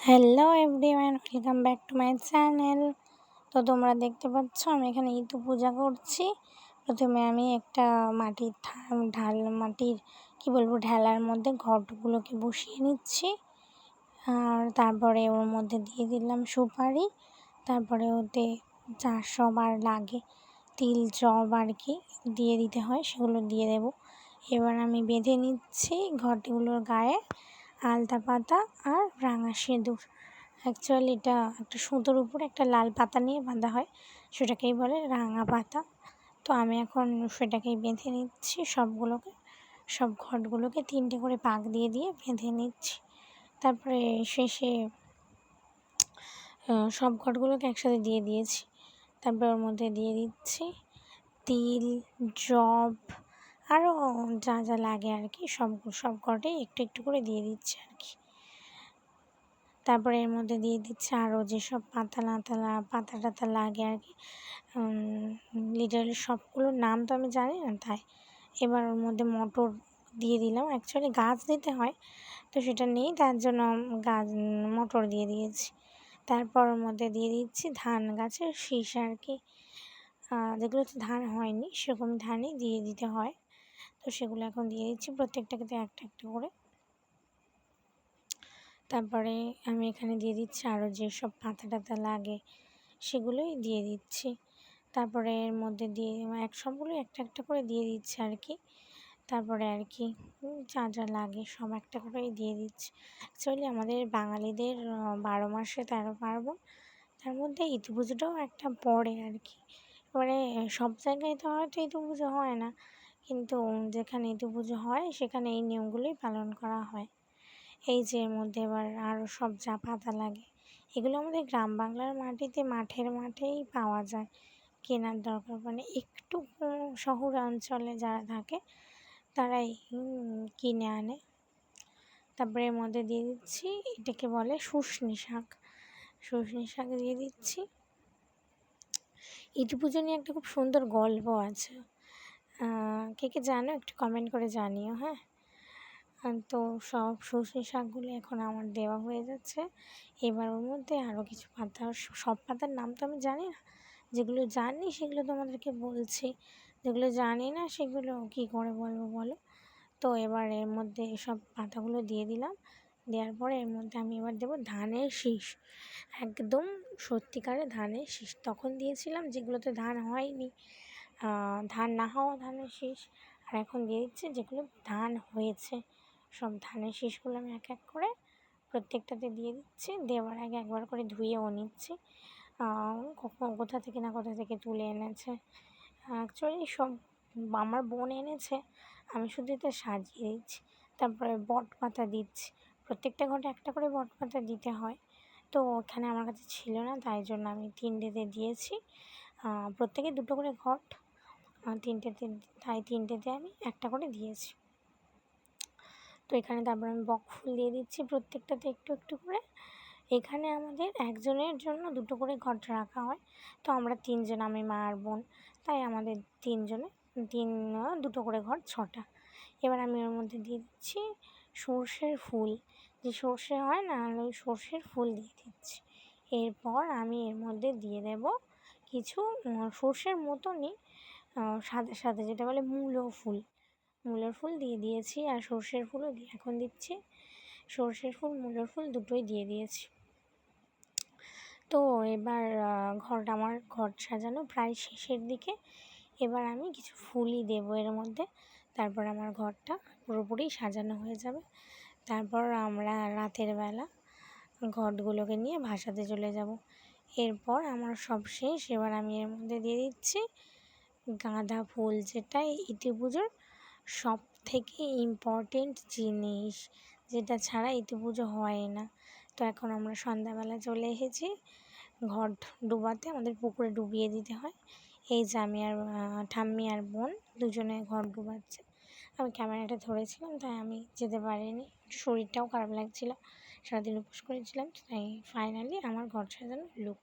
Hello everyone, welcome back to my channel. তো তোমরা দেখতে পাচ্ছ আমি এখানে ইতু পূজা করছি। প্রথমে আমি একটা মাটির ঢেলার মধ্যে ঘটগুলোকে বসিয়ে নিচ্ছি। আর তারপরে ওর মধ্যে দিয়ে দিলাম সুপারি। তারপরে ওতে যা সবার লাগে তিল জব আর কি দিয়ে দিতে হয়, সেগুলো দিয়ে দেব। এবার আমি বেঁধে নিচ্ছি ঘটগুলোর গায়ে আলতা পাতা আর রাঙা সিঁদুর। অ্যাকচুয়ালি এটা একটা সুতোর উপরে একটা লাল পাতা নিয়ে বাঁধা হয়, সেটাকেই বলে রাঙা পাতা। তো আমি এখন সেটাকেই বেঁধে নিচ্ছি সব ঘটগুলোকে 3টে করে পাক দিয়ে দিয়ে বেঁধে নিচ্ছি। তারপরে শেষে সব ঘটগুলোকে একসাথে দিয়ে দিয়েছি। তারপর ওর মধ্যে দিয়ে দিচ্ছি তিল, জব আরও যা যা লাগে আর কি, সব ঘটেই একটু একটু করে দিয়ে দিচ্ছি আর কি। তারপরে এর মধ্যে দিয়ে দিচ্ছি আরও যেসব পাতা টাতা লাগে আর কি। লিটারালি সবগুলোর নাম তো আমি জানি না, তাই এবার ওর মধ্যে মটর দিয়ে দিলাম। অ্যাকচুয়ালি গাছ দিতে হয়, তো সেটা নেই, তার জন্য মটর দিয়ে দিয়েছি। তারপর ওর মধ্যে দিয়ে দিচ্ছি ধান গাছের শীষ আর কি, যেগুলোতে ধান হয়নি সেরকম ধানই দিয়ে দিতে হয়। তো সেগুলো এখন দিয়ে দিচ্ছি প্রত্যেকটাকে একটা একটা করে। তারপরে আমি এখানে দিয়ে দিচ্ছি আরও যেসব পাতা টাতা লাগে সেগুলোই দিয়ে দিচ্ছি। তারপরে এর মধ্যে দিয়ে সবগুলো একটা একটা করে দিয়ে দিচ্ছি আর কি। তারপরে আর কি যা যা লাগে সব একটা করেই দিয়ে দিচ্ছি। অ্যাকচুয়ালি আমাদের বাঙালিদের 12 মাসে 13 পার্বণ, তার মধ্যে ইতু পুজোটাও একটা পড়ে আর কি। এবারে সব জায়গায় তো হয়তো ইতু পুজো হয় না, কিন্তু যেখানে ইতু পুজো হয় সেখানে এই নিয়মগুলোই পালন করা হয়। এই যে এর মধ্যে এবার আরও সব যা পাতা লাগে এগুলো আমাদের গ্রাম বাংলার মাঠের মাঠেই পাওয়া যায়, কেনার দরকার মানে একটু শহর অঞ্চলে যারা থাকে তারাই কিনে আনে। তারপরে এর মধ্যে দিয়ে দিচ্ছি এটাকে বলে শুশনি শাক দিয়ে দিচ্ছি। ইটু পুজো নিয়ে একটা খুব সুন্দর গল্প আছে, কে কে জানো একটু কমেন্ট করে জানিও। হ্যাঁ, তো সব সর্ষে শাকগুলো এখন আমার দেওয়া হয়ে যাচ্ছে। এবার ওর মধ্যে আরও কিছু পাতা, সব পাতার নাম তো আমি জানি না, যেগুলো জানি সেগুলো তোমাদেরকে বলছি, যেগুলো জানি না সেগুলো কী করে বলবো বলো। তো এবার এর মধ্যে সব পাতাগুলো দিয়ে দিলাম। দেওয়ার পরে এর মধ্যে আমি এবার দেবো ধানের শীষ, একদম সত্যিকারে ধানের শীষ। তখন দিয়েছিলাম যেগুলোতে ধান হয়নি, ধান না হওয়া ধানের শীষ। আর এখন দিয়ে দিচ্ছি যেগুলো ধান হয়েছে, সব ধানের শীষগুলো আমি এক এক করে প্রত্যেকটাতে দিয়ে দিচ্ছি। দেওয়ার আগে একবার করে ধুয়েও নিচ্ছি, কোথা থেকে তুলে এনেছে। অ্যাকচুয়ালি সব আমার বোন এনেছে, আমি শুধু এটা সাজিয়ে দিচ্ছি। তারপরে বট পাতা দিচ্ছি, প্রত্যেকটা ঘটে একটা করে বট পাতা দিতে হয়। তো ওখানে আমার কাছে ছিল না, তাই জন্য আমি 3টেতে দিয়েছি। প্রত্যেকে 2টো করে ঘট, 3টেতে আমি একটা করে দিয়েছি। তো এখানে তারপর আমি বক ফুল দিয়ে দিচ্ছি প্রত্যেকটাতে একটু একটু করে। এখানে আমাদের একজনের জন্য 2টো করে ঘট রাখা হয়, তো আমরা 3জন, আমি মা আর বোন, তাই আমাদের 2টো করে ঘট 6টা। এবার আমি ওর মধ্যে দিয়ে দিচ্ছি সর্ষের ফুল, যে সর্ষে হয় না, ওই সর্ষের ফুল দিয়ে দিচ্ছি। এরপর আমি এর মধ্যে দিয়ে দেব কিছু সর্ষের মতনই সাদা যেটা বলে মূলোর ফুল দিয়ে দিয়েছি, আর সর্ষের ফুলও এখন দিচ্ছি। সর্ষের ফুল মূলোর ফুল দুটোই দিয়ে দিয়েছি। তো এবার আমার ঘর সাজানো প্রায় শেষের দিকে। এবার আমি কিছু ফুলই দেবো এর মধ্যে, তারপর আমার ঘরটা পুরোপুরি সাজানো হয়ে যাবে। তারপর আমরা রাতের বেলা ঘটগুলোকে নিয়ে ভাসাতে চলে যাব। এরপর আমার সব শেষ। এবার আমি এর মধ্যে দিয়ে দিচ্ছি গাঁদা ফুল, যেটা ইতি পুজোর সব থেকে ইম্পর্টেন্ট জিনিস, যেটা ছাড়া ইতি পুজো হয় না। তো এখন আমরা সন্ধ্যাবেলা চলে এসেছি ঘট ডুবাতে, আমাদের পুকুরে ডুবিয়ে দিতে হয়। এই যে আমি আর ঠাম্মি আর বোন দুজনে ঘট ডুবাচ্ছে। আমি ক্যামেরাটা ধরেছিলাম, তাই আমি যেতে পারিনি, শরীরটাও খারাপ লাগছিলো, সারাদিন উপোস করেছিলাম। তাই ফাইনালি আমার ঘর সাজানো লুক।